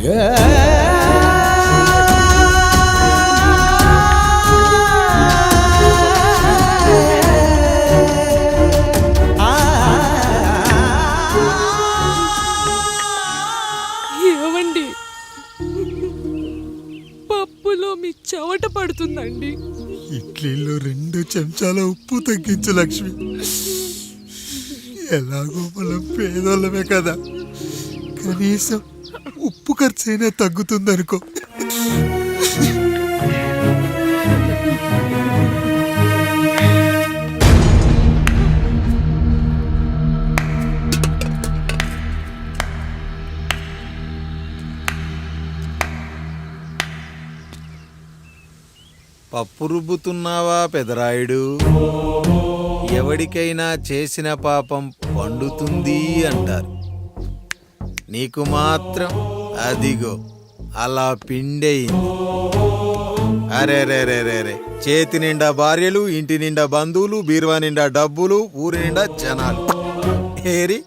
ఏవండి, పప్పులో మీ చెవట పడుతుందండి. ఇడ్లీలో 2 చెంచాల ఉప్పు తగ్గించు లక్ష్మి. ఎలాగో మనం పేదోళ్ళమే కదా, కనీసం ఉప్పు ఖర్చైనా తగ్గుతుందనుకో. పప్పు రుబ్బుతున్నావా పెదరాయుడు? ఎవడికైనా చేసిన పాపం పండుతుంది అంటారు. నీకు మాత్రం అదిగో అలా పిండయింది. అరే రే రే రే రే, చేతి నిండా భార్యలు, ఇంటి నిండా బంధువులు, బీరువా నిండా డబ్బులు, ఊరి నిండా జనాలు. ఏరి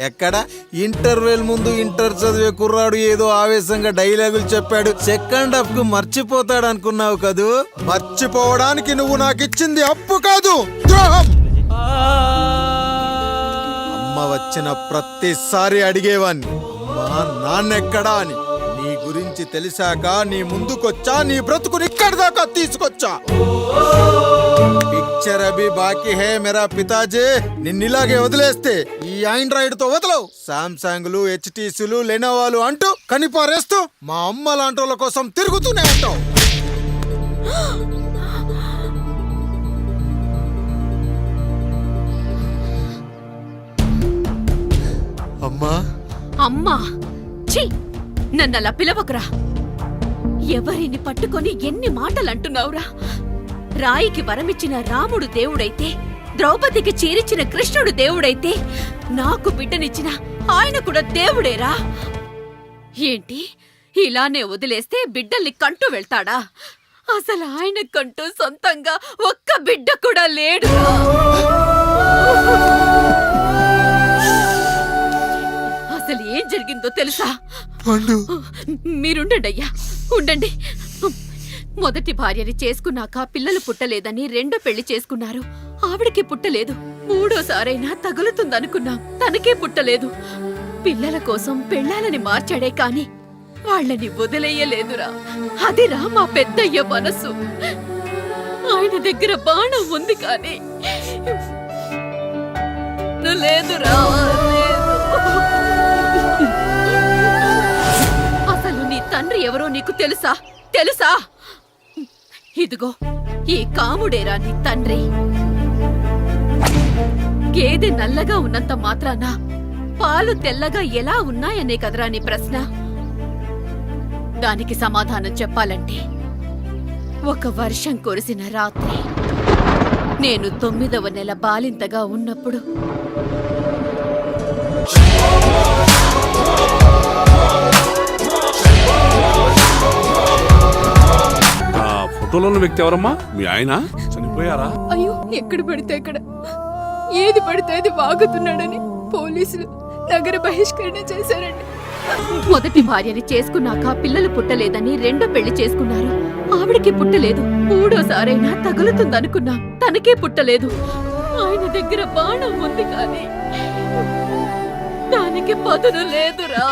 ఎక్కడ? ఇంటర్వెల్ ముందు ఇంటర్ చదివే కుర్రాడు ఏదో ఆవేశంగా డైలాగులు చెప్పాడు, సెకండ్ హాఫ్ కు మర్చిపోతాడు అనుకున్నావు కదూ? మర్చిపోవడానికి నువ్వు నాకు ఇచ్చింది అప్పు కాదు, ద్రోహం. అమ్మ వచ్చిన ప్రతిసారి అడిగేవాన్ని, అమ్మా నాన్నెక్కడా అని. నీ గురించి తెలిసాక నీ ముందుకొచ్చా, నీ బ్రతుకుని ఇక్కడి దాకా తీసుకొచ్చా. పిక్చర్ అభి బాకీ హే మేరా పితాజీ. నిన్నిలాగే వదిలేస్తే ఈ ఆండ్రాయిడ్ తో వదలవు. సామ్సంగ్లు, హెచ్టీసీలు, లెనోవాలు అంటూ కనిపారేస్తూ మా అమ్మ లాంటి కోసం తిరుగుతూనే ఉంటావు. అమ్మా అమ్మా, ఛీ, నన్నలా పిలవకురా. ఎవరిని పట్టుకొని ఎన్ని మాటలు అంటున్నావురా? రాయికి వరమిచ్చిన రాముడు దేవుడైతే, ద్రౌపదికి చీరిచ్చిన కృష్ణుడు దేవుడైతే, నాకు బిడ్డనిచ్చిన ఆయన కూడా దేవుడేరా. ఏంటి, ఇలానే వదిలేస్తే బిడ్డల్ని కంటూ వెళ్తాడా? అసలు ఆయన కంటూ సొంతంగా ఒక్క బిడ్డ కూడా లేడు. అసలు ఏం జరిగిందో తెలుసా? మీరుండండి అయ్యా, ఉండండి. మొదటి భార్యని చేసుకున్నాక పిల్లలు పుట్టలేదని రెండో పెళ్లి చేసుకున్నారు. ఆవిడికి పుట్టలేదు. మూడోసారైనా తగులుతుందనుకున్నాం, తనకే పుట్టలేదు. పిల్లల కోసం పెళ్ళాలని మార్చాడే కాని వాళ్ళని వదిలేయలేదురా. అదిరా మా పెద్దయ్య మనసు. ఆయన దగ్గర బాణం ఉంది కానీ లేదురా, లేదు. అసలు నీ తండ్రి ఎవరో నీకు తెలుసా? తెలుసా? ఇదిగో ఈ కాముడేరా నీ తండ్రి. గేదె నల్లగా ఉన్నంత మాత్రాన పాలు తెల్లగా ఎలా ఉన్నాయనే కదరా నీ ప్రశ్న. దానికి సమాధానం చెప్పాలంటే, ఒక వర్షం కురిసిన రాత్రి నేను 9వ నెల బాలింతగా ఉన్నప్పుడు ఫోటోలో ఉన్న వ్యక్తి ఎవరమ్మా? మీ ఆయన చనిపోయారా? అయ్యో, ఎక్కడ పడితే అక్కడ, ఏది పడితే అది వాగుతున్నాడని పోలీసులు నగర బహిష్కరణ చేశారండి. మొదటి భార్యని చేసుకున్నాక పిల్లలు పుట్టలేదని రెండో పెళ్లి చేసుకున్నారు. ఆవిడికి పుట్టలేదు. మూడోసారైనా తగులుతుందనుకున్నాం, తనకే పుట్టలేదు. ఆయన దగ్గర బాణం ఉంది కానీ దానికి పదును లేదురా.